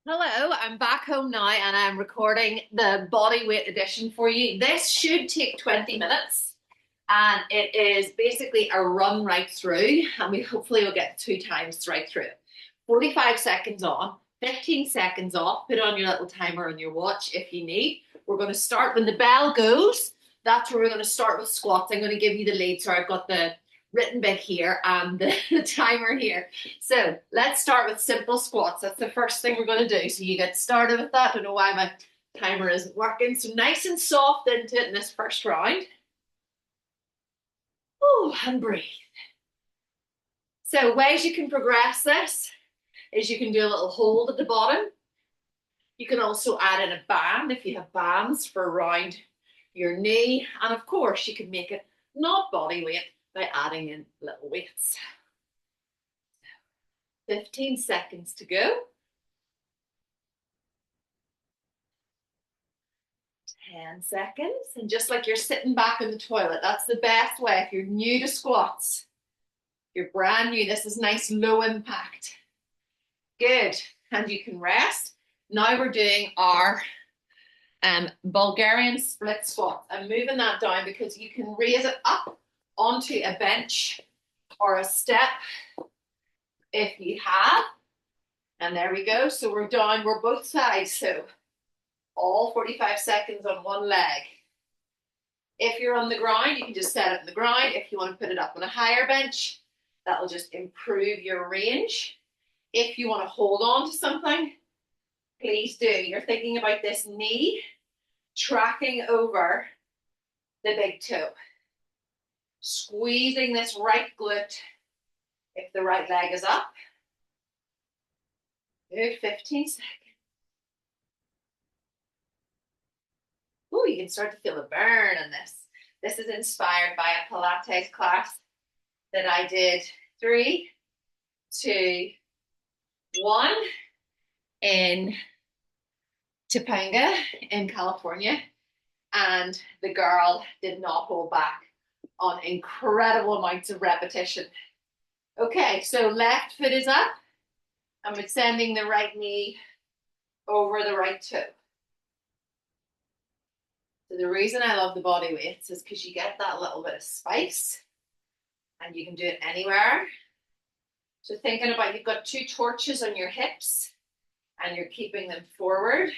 Hello, I'm back home now and I'm recording the body weight edition for you. This should take 20 minutes and it is basically a run right through and we hopefully will get 2 times right through it. 45 seconds on, 15 seconds off. Put on your little timer on your watch if you need. We're going to start when the bell goes. That's where we're going to start with squats. I'm going to give you the lead. So I've got the written bit here and the timer here. So let's start with simple squats. That's the first thing we're going to do. So you get started with that. I don't know why my timer isn't working. So nice and soft into it in this first round. Oh, and breathe. So ways you can progress this is you can do a little hold at the bottom. You can also add in a band if you have bands for around your knee. And of course, you can make it not body weight by adding in little weights. 15 seconds to go. 10 seconds. And just like you're sitting back in the toilet, that's the best way. If you're new to squats, you're brand new, this is nice low impact. Good. And you can rest. Now we're doing our Bulgarian split squat. I'm moving that down because you can raise it up onto a bench or a step if you have. And there we go. So we're down, we're both sides. So all 45 seconds on one leg. If you're on the ground, you can just set it on the ground. If you want to put it up on a higher bench, that will just improve your range. If you want to hold on to something, please do. You're thinking about this knee tracking over the big toe. Squeezing this right glute if the right leg is up. Good, 15 seconds. Oh, you can start to feel a burn in this. This is inspired by a Pilates class that I did 3, 2, 1 in Topanga in California. And the girl did not hold back on incredible amounts of repetition. Okay, so left foot is up. I'm extending the right knee over the right toe. So the reason I love the body weights is because you get that little bit of spice and you can do it anywhere. So thinking about you've got 2 torches on your hips and you're keeping them forward.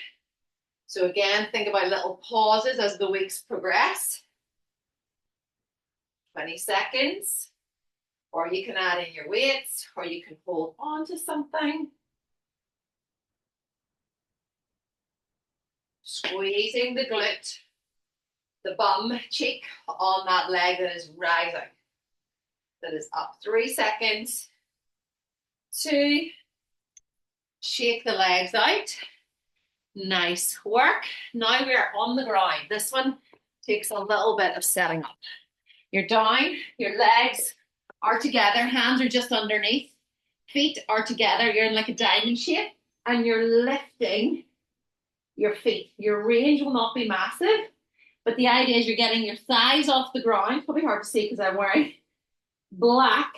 So again, think about little pauses as the weeks progress. 20 seconds. Or you can add in your weights, or you can hold on to something. Squeezing the glute, the bum cheek on that leg that is rising. That is up. 3 seconds. 2. Shake the legs out. Nice work. Now we are on the ground. This one takes a little bit of setting up. You're down, your legs are together, hands are just underneath, feet are together, you're in like a diamond shape, and you're lifting your feet. Your range will not be massive, but the idea is you're getting your thighs off the ground. It's probably hard to see because I'm wearing black,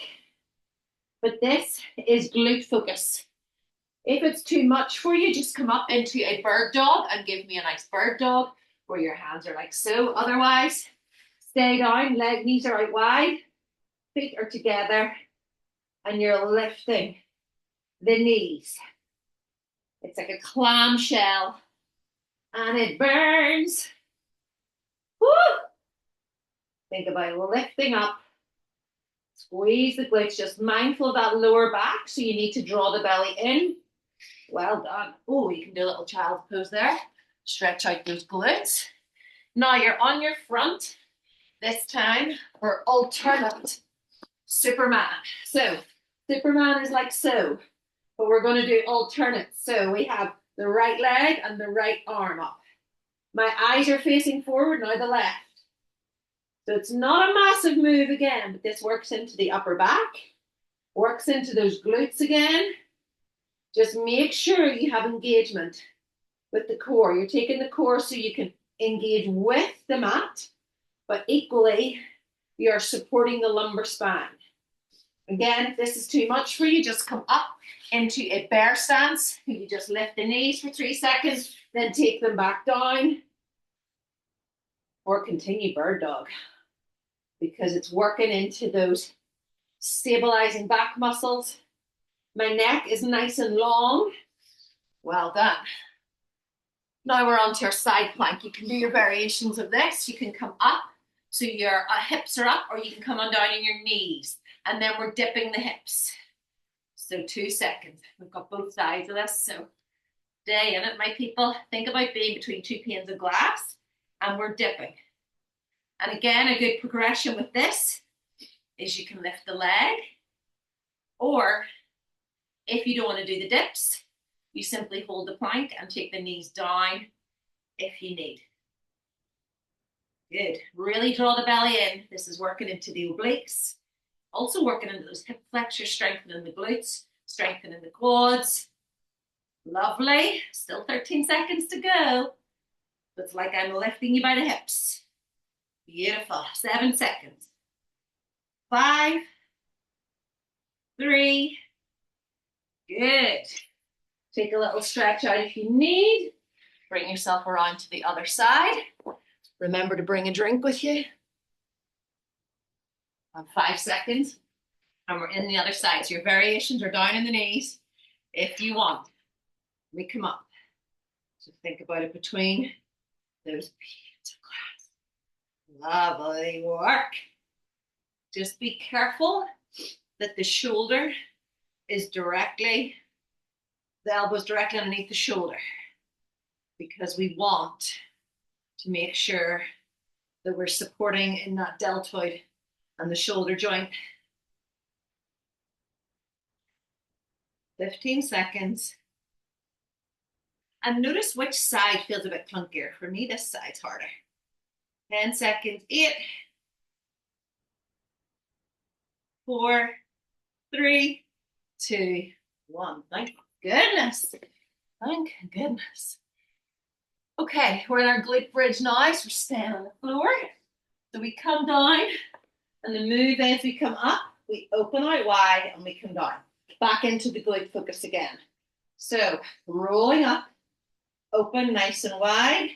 but this is glute focus. If it's too much for you, just come up into a bird dog and give me a nice bird dog where your hands are like so. Otherwise, stay down, knees are out wide, feet are together, and you're lifting the knees. It's like a clamshell, and it burns. Woo! Think about lifting up. Squeeze the glutes, just mindful of that lower back, so you need to draw the belly in. Well done. Oh, you can do a little child's pose there. Stretch out those glutes. Now you're on your front, this time for alternate Superman. So Superman is like so, but we're going to do alternate. So we have the right leg and the right arm up. My eyes are facing forward, now the left. So it's not a massive move again, but this works into the upper back, works into those glutes again. Just make sure you have engagement with the core. You're taking the core so you can engage with the mat, but equally you're supporting the lumbar spine. Again, if this is too much for you, just come up into a bear stance. You just lift the knees for 3 seconds, then take them back down. Or continue bird dog, because it's working into those stabilizing back muscles. My neck is nice and long. Well done. Now we're on to our side plank. You can do your variations of this. You can come up, so your hips are up, or you can come on down on your knees. And then we're dipping the hips. So 2 seconds. We've got both sides of this. So stay in it, my people. Think about being between 2 panes of glass, and we're dipping. And again, a good progression with this is you can lift the leg, or if you don't want to do the dips, you simply hold the plank and take the knees down if you need. Good. Really draw the belly in. This is working into the obliques. Also working into those hip flexors, strengthening the glutes, strengthening the quads. Lovely. Still 13 seconds to go. It's like I'm lifting you by the hips. Beautiful. 7 seconds. 5, 3. Good. Take a little stretch out if you need. Bring yourself around to the other side. Remember to bring a drink with you. On 5 seconds. And we're in the other side. So your variations are down in the knees if you want. We come up. So think about it between those panes of glass. Lovely work. Just be careful that the shoulder is directly, the elbow is directly underneath the shoulder, because we want to make sure that we're supporting in that deltoid and the shoulder joint. 15 seconds. And notice which side feels a bit clunkier. For me, this side's harder. 10 seconds. 8, 4, 3, 2, 1. Thank goodness. Thank goodness. Okay, we're in our glute bridge now, so we're staying on the floor. So we come down, and the move as we come up, we open out wide and we come down. Back into the glute focus again. So rolling up, open nice and wide,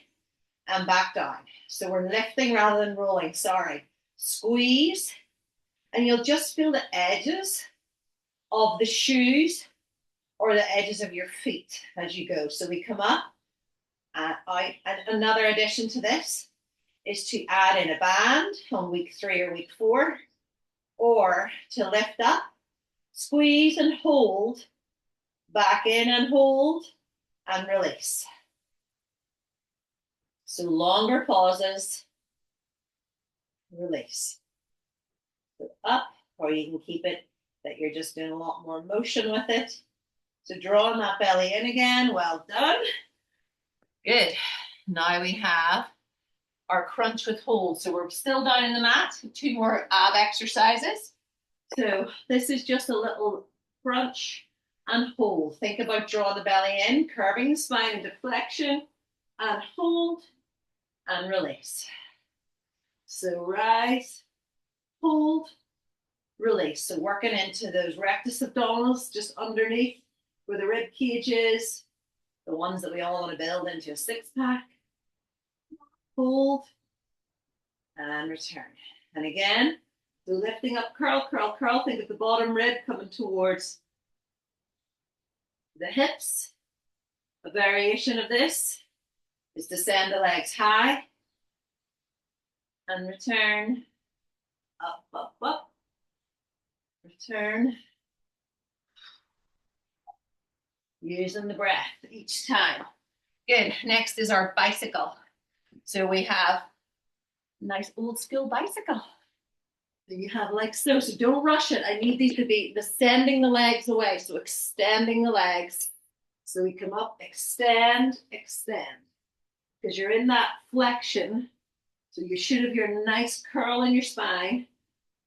and back down. So we're lifting rather than rolling, sorry. Squeeze, and you'll just feel the edges of the shoes or the edges of your feet as you go. So we come up and out. And another addition to this is to add in a band on week 3 or week 4, or to lift up, squeeze and hold, back in and hold, and release. So longer pauses, release. So up, or you can keep it that you're just doing a lot more motion with it. So drawing that belly in again, well done. Good. Now we have our crunch with hold. So we're still down in the mat, 2 more ab exercises. So this is just a little crunch and hold. Think about drawing the belly in, curving the spine into flexion, and hold, and release. So rise, hold, release. So working into those rectus abdominals just underneath where the rib cage is, the ones that we all want to build into a 6-pack. Hold, and return. And again, so lifting up, curl, curl, curl. Think of the bottom rib coming towards the hips. A variation of this is to send the legs high and return, up, up, up, return. Using the breath each time. Good. Next is our bicycle. So we have a nice old school bicycle. So you have like so. So don't rush it. I need these to be sending the legs away. So extending the legs. So we come up, extend, extend. Because you're in that flexion. So you should have your nice curl in your spine.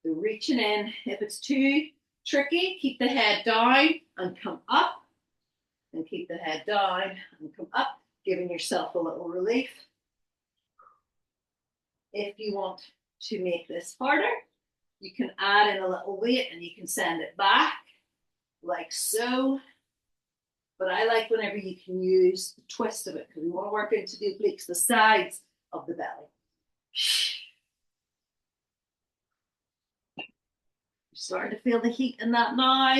So reaching in. If it's too tricky, keep the head down and come up. And keep the head down and come up, giving yourself a little relief. If you want to make this harder, you can add in a little weight and you can send it back like so. But I like whenever you can use the twist of it because we want to work into the obliques, the sides of the belly. You're starting to feel the heat in that now.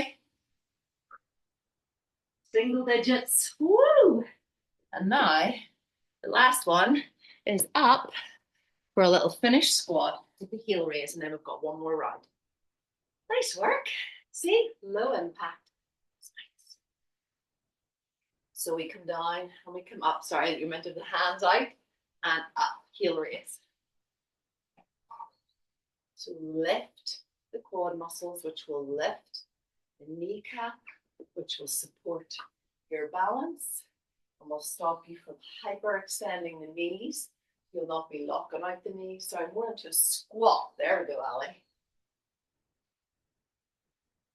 Single digits. Woo! And now the last one is up for a little finish squat with the heel raise, and then we've got one more round. Nice work. See, low impact. Nice. So we come down and we come up. Sorry, you're meant to have the hands out and up, heel raise. So lift the quad muscles, which will lift the kneecap, which will support your balance and will stop you from hyperextending the knees. You'll not be locking out the knees. So I'm more into a squat. There we go, Ali.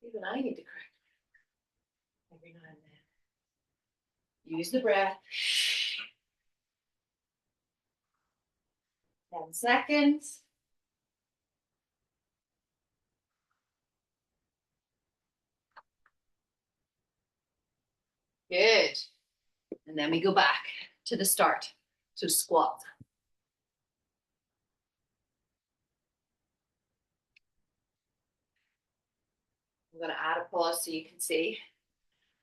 Even I need to correct every now and then. Use the breath. 10 seconds. Good. And then we go back to the start. So squat. I'm going to add a pause so you can see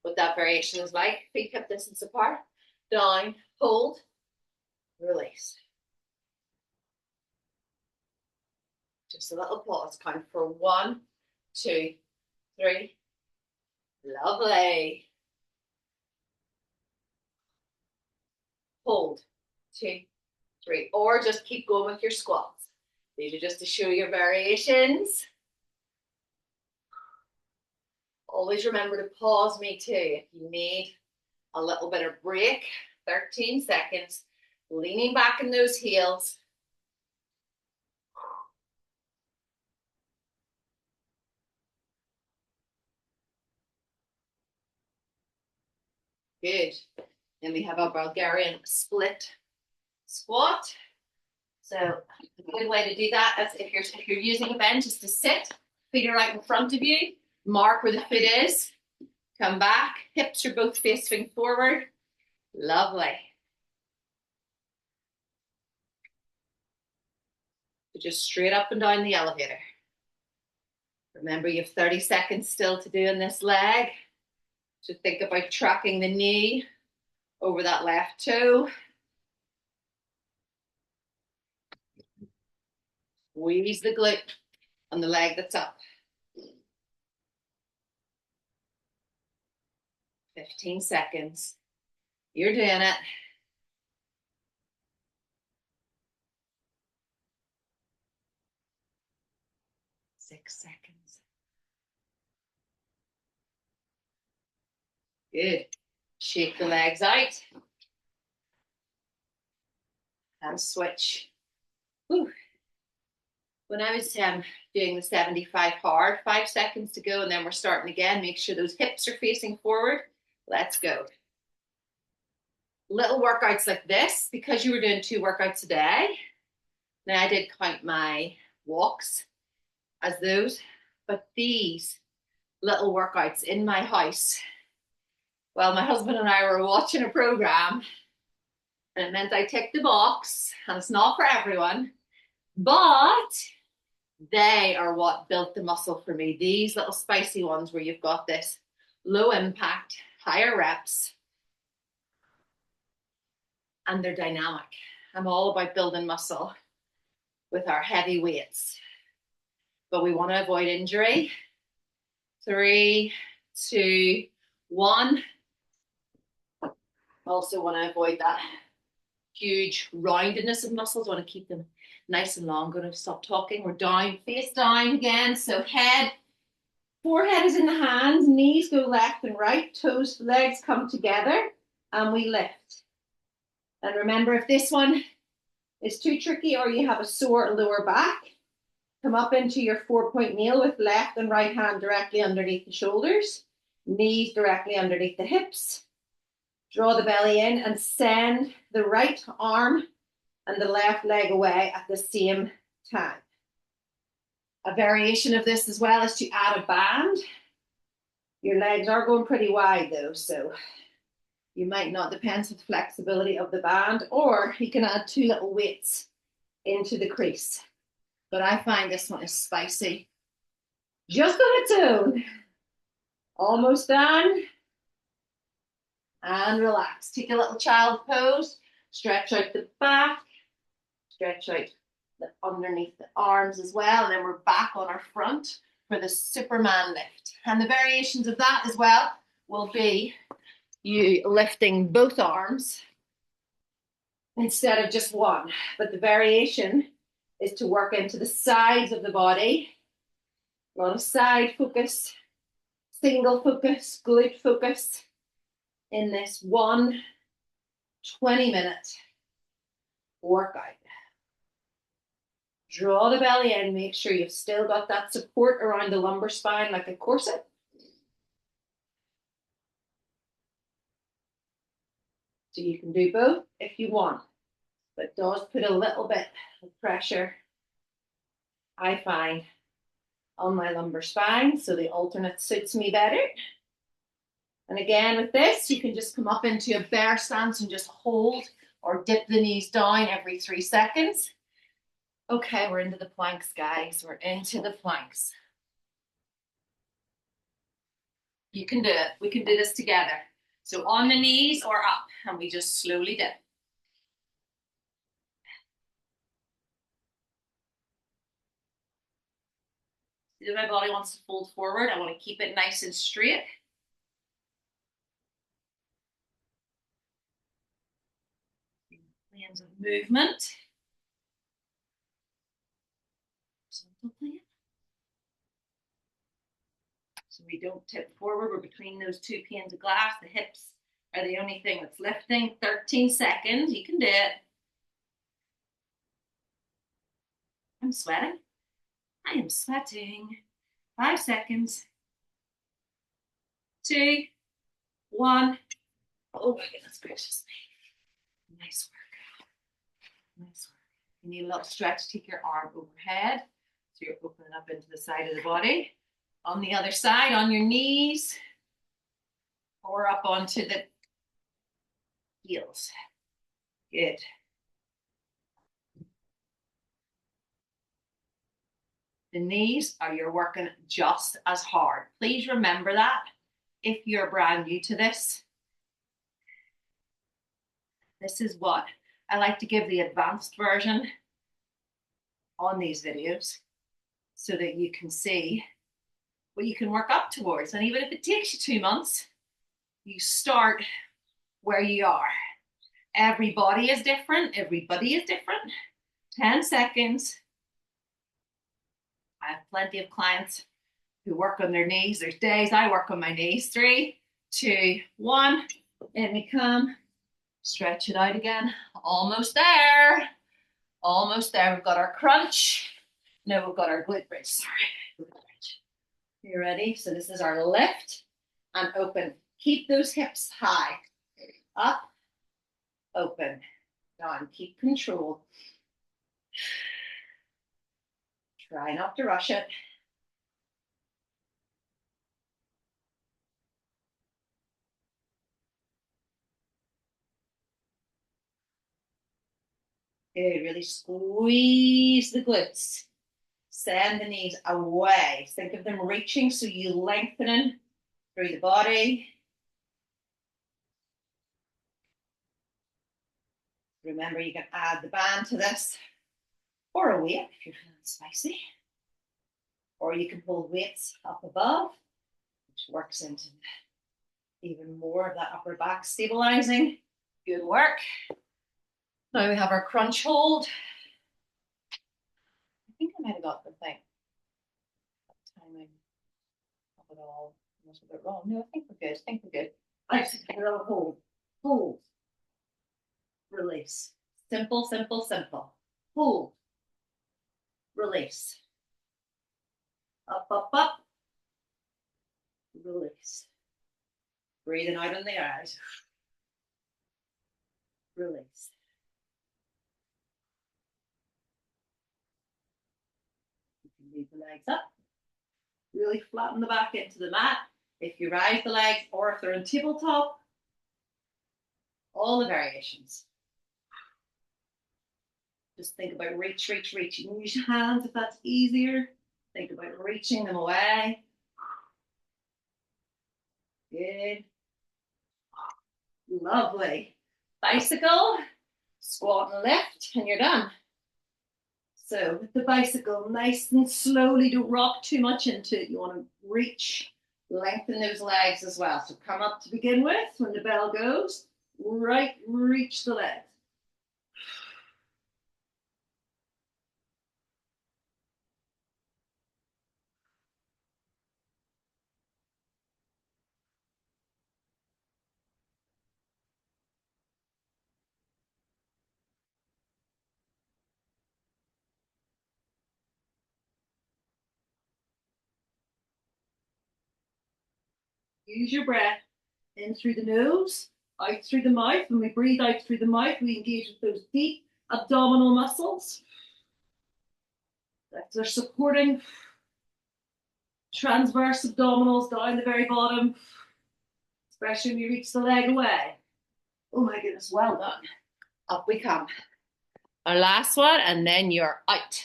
what that variation is like. Feet hip distance apart. Down, hold, release. Just a little pause. Count for 1, 2, 3. Lovely. Hold, 2, 3. Or just keep going with your squats. These are just to show your variations. Always remember to pause me too if you need a little bit of break. 13 seconds. Leaning back in those heels. Good. Then we have our Bulgarian split squat. So a good way to do that is if you're using a bench is to sit, feet are right in front of you, mark where the foot is, come back, hips are both facing forward. Lovely. So just straight up and down the elevator. Remember you have 30 seconds still to do in this leg. So think about tracking the knee over that left toe. Squeeze the glute on the leg that's up. 15 seconds. You're doing it. Six seconds. Good. Shake the legs out. And switch. Whew. When I was doing the 75 hard, 5 seconds to go, and then we're starting again. Make sure those hips are facing forward. Let's go. Little workouts like this, because you were doing 2 workouts a day. Now I did count my walks as those, but these little workouts in my house, well, my husband and I were watching a program, and it meant I ticked the box, and it's not for everyone, but they are what built the muscle for me. These little spicy ones where you've got this low impact, higher reps, and they're dynamic. I'm all about building muscle with our heavy weights, but we want to avoid injury. 3, 2, 1. Also want to avoid that huge roundedness of muscles. Want to keep them nice and long. Going to stop talking. We're down, face down again. So head, forehead is in the hands, knees go left and right, toes, legs come together, and we lift. And remember, if this one is too tricky or you have a sore lower back, come up into your 4-point kneel with left and right hand directly underneath the shoulders, knees directly underneath the hips. Draw the belly in and send the right arm and the left leg away at the same time. A variation of this as well is to add a band. Your legs are going pretty wide though, so You might not, depends on the flexibility of the band, or you can add 2 little weights into the crease. But I find this one is spicy just on its own. Almost done. And relax. Take a little child pose. Stretch out the back. Stretch out underneath the arms as well. And then we're back on our front for the Superman lift. And the variations of that as well will be you lifting both arms instead of just one. But the variation is to work into the sides of the body. A lot of side focus, single focus, glute focus in this 1 20-minute workout. Draw the belly in, make sure you've still got that support around the lumbar spine like a corset. So you can do both if you want, but it does put a little bit of pressure, I find, on my lumbar spine, so the alternate suits me better. And again, with this, you can just come up into a bear stance and just hold or dip the knees down every 3 seconds. Okay, we're into the planks, guys. We're into the planks. You can do it. We can do this together. So on the knees or up, and we just slowly dip. See that my body wants to fold forward. I want to keep it nice and straight. Planes of movement. So we don't tip forward. We're between those 2 panes of glass. The hips are the only thing that's lifting. 13 seconds. You can do it. I'm sweating. I am sweating. 5 seconds. 2, 1. Oh my goodness gracious me. Nice work. Nice work. You need a little stretch. Take your arm overhead. So you're opening up into the side of the body. On the other side, on your knees, or up onto the heels. Good. The knees are you're working just as hard. Please remember that if you're brand new to this. This is what I like to give the advanced version on these videos so that you can see what you can work up towards. And even if it takes you 2 months, you start where you are. Everybody is different. Everybody is different. 10 seconds. I have plenty of clients who work on their knees. There's days I work on my knees. 3, 2, 1. In we come. Stretch it out again. Almost there. Almost there. We've got our crunch. No, we've got our glute bridge. Sorry. Glute bridge. You ready? So this is our lift and open. Keep those hips high. Up, open, down. Keep control. Try not to rush it. Good. Really squeeze the glutes. Send the knees away. Think of them reaching, so you lengthening through the body. Remember, you can add the band to this, or a weight if you're feeling spicy. Or you can pull weights up above, which works into even more of that upper back stabilizing. Good work. Now we have our crunch hold. I think I might have got the thing. Timing of it all. I was a bit wrong. No, I think we're good. I think we're good. Right, a little hold. Hold. Release. Simple, simple, simple. Hold. Release. Up, up, up. Release. Breathing out on the eyes. Release. You can leave the legs up. Really flatten the back into the mat. If you rise the legs or if they're on tabletop, All the variations. Just think about reach, reach, reach. You can use your hands if that's easier. Think about reaching them away. Good. Lovely. Bicycle, squat and lift, and you're done. So with the bicycle, nice and slowly, don't rock too much into it. You want to reach, lengthen those legs as well. So come up to begin with. When the bell goes, right, reach the legs. Use your breath in through the nose, out through the mouth. When we breathe out through the mouth, we engage with those deep abdominal muscles. They're supporting transverse abdominals down the very bottom, especially when you reach the leg away. Oh my goodness, well done. Up we come. Our last one, and then you're out.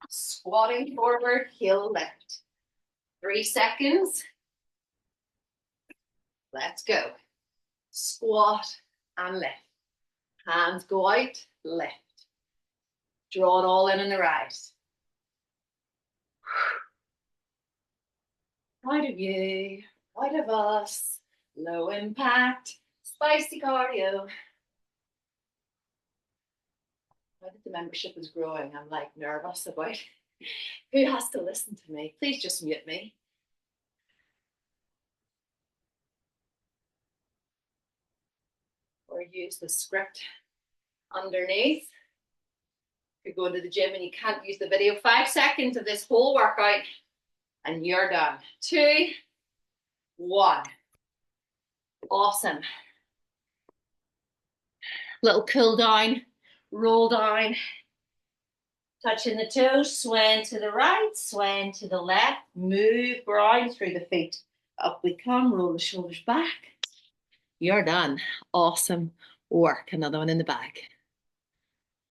Squatting forward, heel lift. 3 seconds. Let's go. Squat and lift. Hands go out, lift. Draw it all in the rise. Right of you, right of us. Low impact, spicy cardio. Now that the membership is growing, I'm like nervous about who has to listen to me. Please just mute me. Or use the script underneath. If you're going to the gym and you can't use the video, 5 seconds of this whole workout and you're done. 2, 1. Awesome. Little cool down, roll down, touching the toes, swaying to the right, swaying to the left, move ground through the feet. Up we come, roll the shoulders back. You're done. Awesome work. Another one in the bag.